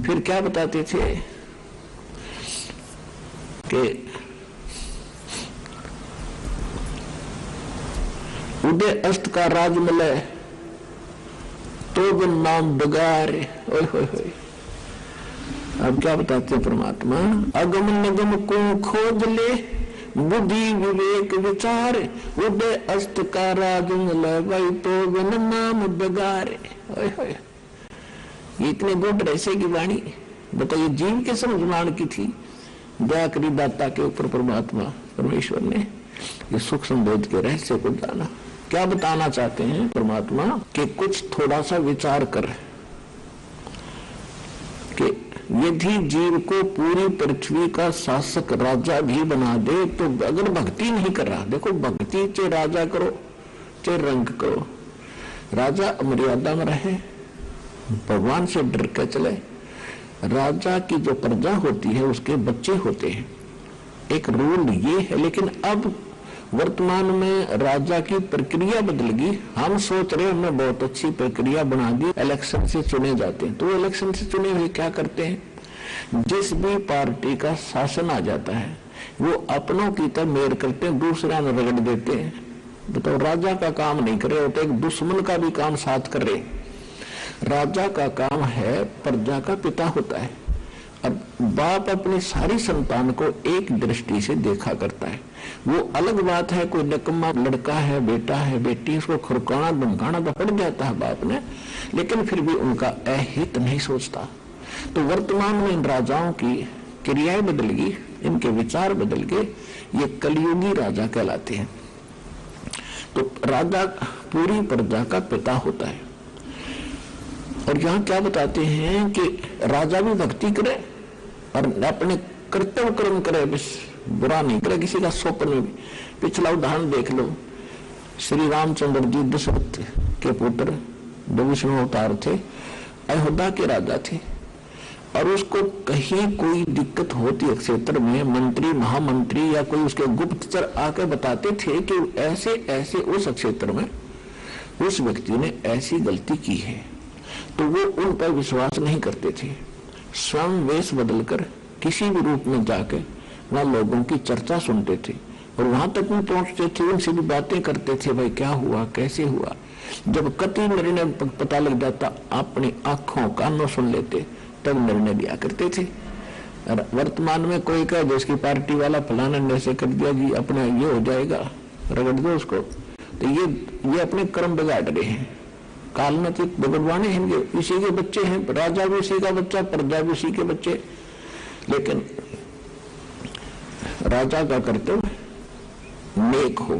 फिर क्या बताते थे कि उदय अस्त का राज मिले तो भी नाम बिगाड़। ओए होए होए, अब क्या बताते हैं परमात्मा, अगम निगम को खोज ले बुद्धि विवेक विचार, उदय अस्त का राज मिले भाई तो बिन नाम बिगाड़े। ओए होए, ये इतने गुड रहस्य की वाणी बताइए, जीव के समझाने की थी। दया करी दाता के ऊपर परमात्मा परमेश्वर ने ये सूक्ष्म बोध के रहस्य को जाना। क्या बताना चाहते हैं परमात्मा कि कुछ थोड़ा सा विचार कर कि यदि जीव को पूरी पृथ्वी का शासक राजा भी बना दे तो अगर भक्ति नहीं कर रहा, देखो भक्ति चाहे राजा करो चाहे रंग करो, राजा मर्यादा में रहे, भगवान से डर के चले। राजा की जो प्रजा होती है उसके बच्चे होते हैं, एक रूल ये है। लेकिन अब वर्तमान में राजा की प्रक्रिया बदल गई। हम सोच रहे हमने बहुत अच्छी प्रक्रिया बना दी, इलेक्शन से चुने जाते हैं। तो इलेक्शन से चुने हुए क्या करते हैं, जिस भी पार्टी का शासन आ जाता है वो अपनों की तरह मेयर करते हैं, दूसरा न रगड़ देते हैं। बताओ, राजा का काम नहीं करे होते, एक दुश्मन का भी काम साथ कर रहे। राजा का काम है, प्रजा का पिता होता है। अब बाप अपनी सारी संतान को एक दृष्टि से देखा करता है। वो अलग बात है, कोई नकम्मा लड़का है, बेटा है, बेटी, उसको खुरकाना धमकाना तो पड़ जाता है बाप ने, लेकिन फिर भी उनका अहित नहीं सोचता। तो वर्तमान में इन राजाओं की क्रियाएं बदल गई, इनके विचार बदल गए, ये कलयुगी राजा कहलाते हैं। तो राजा पूरी प्रजा का पिता होता है। और यहाँ क्या बताते हैं कि राजा भी भक्ति करे और अपने कर्तव्य कर्म करे, बस बुरा नहीं करे किसी का स्वप्न में भी। पिछला उदाहरण देख लो, श्री रामचंद्र जी दशरथ के पुत्र, जो विष्णु अवतार थे, अयोध्या के राजा थे, और उसको कहीं कोई दिक्कत होती है क्षेत्र में, मंत्री महामंत्री या कोई उसके गुप्तचर आकर बताते थे कि ऐसे ऐसे उस क्षेत्र में उस व्यक्ति ने ऐसी गलती की है, तो वो उन पर विश्वास नहीं करते थे। स्वयं वेश बदलकर किसी भी रूप में जाके वहां लोगों की चर्चा सुनते थे और वहां तक भी पहुंचते थे, उनसे भी बातें करते थे, भाई क्या हुआ, कैसे हुआ। जब कति निर्णय पता लग जाता, अपनी आंखों कानों सुन लेते, तब निर्णय लिया करते थे। वर्तमान में कोई कहे जिसकी पार्टी वाला फलाना ने ऐसे कर दिया जी, अपना ये हो जाएगा, रगड़ दो उसको, तो ये अपने कर्म बिगाड़ रहे हैं। कालनैतिक बिगड़वाने हैं, इसी के बच्चे हैं, राजा भी इसी का बच्चा, प्रजा भी इसी के बच्चे। लेकिन राजा का कर्तव्य नेक हो।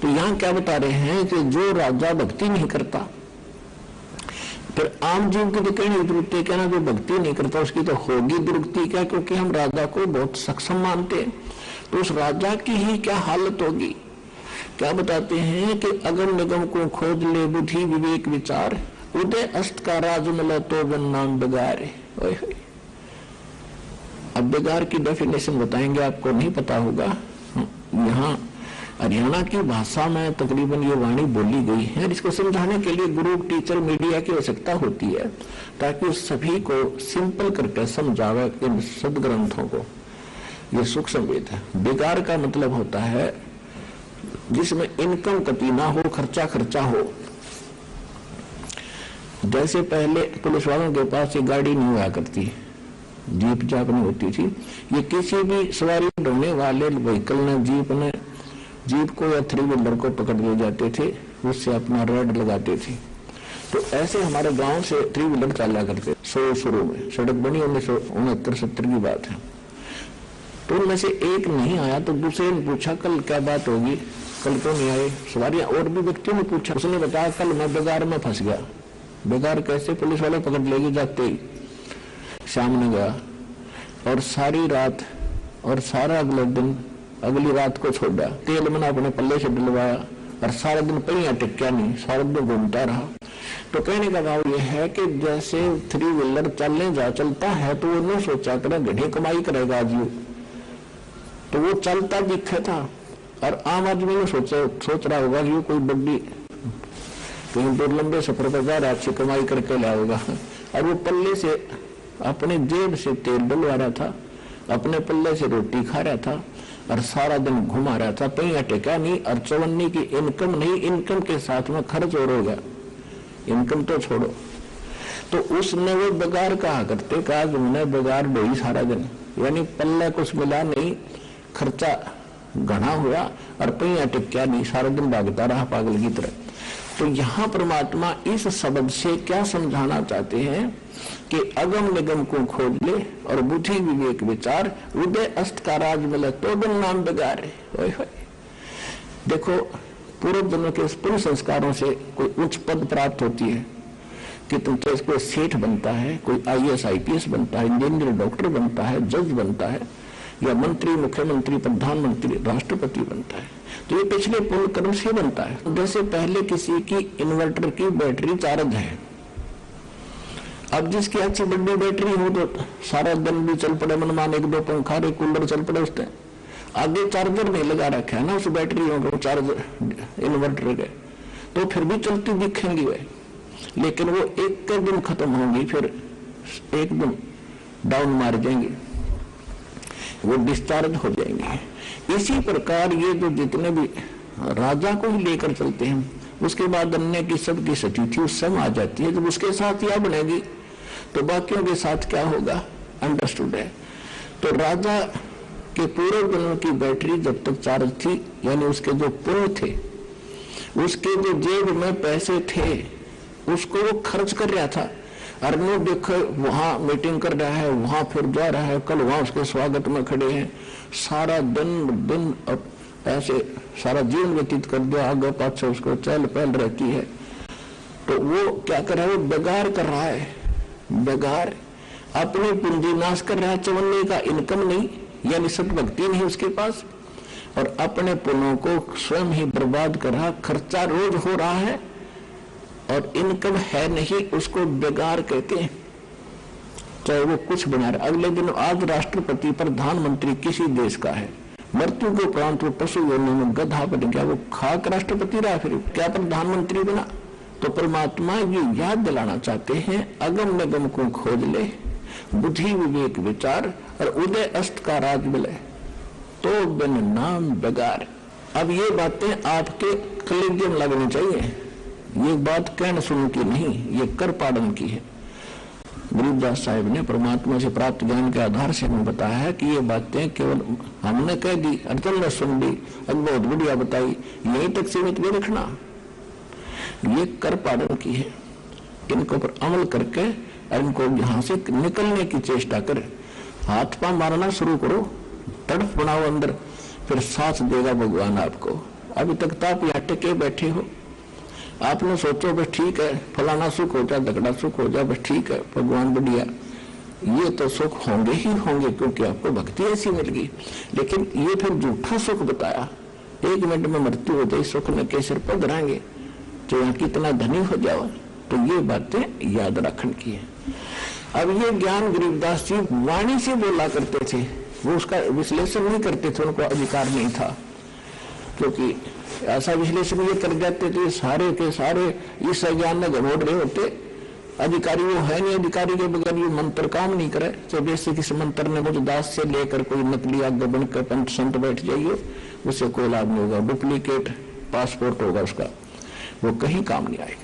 तो यहाँ क्या बता रहे हैं कि जो राजा भक्ति नहीं करता, फिर आम जीव की तो कहनी दुरुक्ति, कहना जो भक्ति नहीं करता उसकी तो होगी दुरुक्ति क्या, क्योंकि हम राजा को बहुत सक्षम मानते हैं। तो उस राजा की ही क्या हालत होगी। क्या बताते हैं कि अगम निगम को खोज ले बुद्धि विवेक विचार, उदय अस्त का राज मिला तो बिन नाम बिगाड़े। अब बिगाड़ की डेफिनेशन बताएंगे, आपको नहीं पता होगा। यहाँ हरियाणा की भाषा में तकरीबन ये वाणी बोली गई है। इसको समझाने के लिए गुरु, टीचर, मीडिया की आवश्यकता होती है, ताकि सभी को सिंपल करके समझावे इन सदग्रंथों को। ये सूक्ष्म वेद है। बिगाड़ का मतलब होता है जिसमें इनकम कती ना हो, खर्चा खर्चा हो। जैसे पहले पुलिस वालों के पास ये गाड़ी नहीं हुआ करती, जीप जाप नहीं होती थी। ये किसी भी सवारी ढोने वाले व्हीकल ने, जीप को या थ्री व्हीलर को पकड़ ले जाते थे, उससे अपना रेड लगाते थे। तो ऐसे हमारे गांव से थ्री व्हीलर चला करते शुरू में, सड़क बनी 1969-70 की बात है। तो उनमें से एक नहीं आया तो दूसरे ने पूछा कल क्या बात होगी, कल क्यों नहीं आए सवारियां। और भी व्यक्तियों ने पूछा, उसने बताया कल मैं बेगार में फंस गया। बेगार कैसे, पुलिस वाले पकड़ लेके जाते ही शाम ने गया और सारी रात और सारा अगले दिन, अगली रात को छोड़ा, तेल मैंने अपने पल्ले से डलवाया और सारा दिन पहिया टिक्या नहीं, सारा दिन घूमता रहा। तो कहने का भाव यह है कि जैसे थ्री व्हीलर चलता है तो वो नहीं सोचा करे घनी कमाई करेगा आज, तो वो चलता दिखे था। और आम आदमी ने सोच रहा होगा कि कोई बड़ी कहीं दूर लंबे सफर पर जा रहा, अच्छी कमाई करके लाएगा, और वो पल्ले से अपने जेब से तेल डलवा रहा था, अपने पल्ले से रोटी खा रहा था और सारा दिन घुमा रहा था, पैया टेका नहीं और चवन्नी की इनकम नहीं, इनकम के साथ में खर्च और हो गया, इनकम तो छोड़ो। तो उसने वो बेगार कहा करते, कहा तुमने बेगार ढोई सारा दिन, यानी पल्ले कुछ मिला नहीं, खर्चा घना हुआ और पैया टिक्या नहीं, सारा दिन भागता रहा पागल की तरह। तो यहाँ परमात्मा इस शब्द से क्या समझाना चाहते हैं कि अगम निगम को खोज ले और बुद्धि विवेक विचार, उदय अस्त का राज मिले तो बिन नाम बेगार है। देखो पूर्व जन्म के पुण्य संस्कारों से कोई उच्च पद प्राप्त होती है कि तुम तो कोई सेठ बनता है, कोई IAS IPS बनता है, इंजीनियर डॉक्टर बनता है, जज बनता है, या मंत्री मुख्यमंत्री प्रधानमंत्री राष्ट्रपति बनता है, तो ये पिछले पुण्य कर्म से बनता है। जैसे पहले किसी की इन्वर्टर की बैटरी चार्ज है, अब जिसकी अच्छी बड़ी बैटरी हो तो सारा दिन भी चल पड़े, मनमान एक दो पंखा कूलर चल पड़े, उसने आगे चार्जर नहीं लगा रखा है ना उस बैटरियों को, चार्ज इन्वर्टर के, तो फिर भी चलती दिखेंगी वे, लेकिन वो एक दिन खत्म होंगी, फिर एकदम डाउन मार जाएंगे, वो डिस्चार्ज हो जाएंगे। इसी प्रकार ये जो जितने भी राजा को ही लेकर चलते हैं, उसके बाद अन्य की सबकी स्थिति उस समय आ जाती है, जब उसके साथ यह बनेगी तो बाकियों के साथ क्या होगा, अंडरस्टूड है। तो राजा के पूर्व जन्म की बैटरी जब तक चार्ज थी, यानी उसके जो पुण्य थे, उसके जो जेब में पैसे थे, उसको वो खर्च कर रहा था। अरनू देखो वहां मीटिंग कर रहा है, वहां फिर जा रहा है, कल वहां उसके स्वागत में खड़े हैं, सारा दिन अब ऐसे सारा जीवन व्यतीत कर दिया, आगे पाछे उसको चहल पहल रहती है। तो वो क्या कर रहा है, वो बेगार कर रहा है, बेगार अपनी पूंजी नाश कर रहा है, चवन्ने का इनकम नहीं, यानी सद्भक्ति नहीं उसके पास, और अपने पुण्यों को स्वयं ही बर्बाद कर रहा, खर्चा रोज हो रहा है और इनकम है नहीं, उसको बेगार कहते हैं। चाहे वो कुछ बना रहा, अगले दिन आज राष्ट्रपति प्रधानमंत्री किसी देश का है, मृत्यु के उपरांत वो पशु योनि में गधा बन गया, वो खाक राष्ट्रपति रहा, फिर क्या प्रधानमंत्री बना। तो परमात्मा ये याद दिलाना चाहते हैं, अगम निगम को खोज ले, बुद्धि विवेक विचार और उदय अस्त का राज मिले तो बिन नाम बेगार। अब ये बातें आपके कलेजे में लगनी चाहिए, ये बात कहने सुन की नहीं, ये कर पाड़न की है। गरीबदास साहिब ने परमात्मा से प्राप्त ज्ञान के आधार से हमें बताया है कि ये बातें केवल हमने कह दी, अर्जुन ने सुन ली, बहुत बढ़िया बताई, यहीं तक सीमित भी रखना, ये कर पाड़न की है। इनको पर अमल करके इनको यहां से निकलने की चेष्टा करें, हाथ पांव मारना शुरू करो, तड़फ बनाओ अंदर, फिर साथ देगा भगवान आपको। अभी तक तो आप यहाँ टिके बैठे हो, आपने सोचो बस ठीक है, फलाना सुख हो जाए, झगड़ा सुख हो जाए, बस ठीक है, भगवान बढ़िया, ये तो सुख होंगे ही होंगे क्योंकि आपको भक्ति ऐसी मिल गई। लेकिन ये फिर झूठा सुख बताया, 1 मिनट में मृत्यु हो जाए, सुख न के सिर पर धराएंगे, तो यहाँ कितना धनी हो जाओ। तो ये बातें याद रखने की है। अब ये ज्ञान गरीबदास जी वाणी से बोला करते थे, वो उसका विश्लेषण नहीं करते थे, उनको अधिकार नहीं था, क्योंकि ऐसा विश्लेषण ये कर जाते थे सारे के सारे इस ज्ञान में घबोड़ रहे होते, अधिकारी वो है नहीं, अधिकारी के बगैर ये मंत्र काम नहीं करे। तो जैसे किसी मंत्र ने मुझे दास से लेकर कोई नकली आज्ञा बनकर पंच संत बैठ जाइए, उससे कोई लाभ नहीं होगा, डुप्लीकेट पासपोर्ट होगा उसका, वो कहीं काम नहीं आएगा।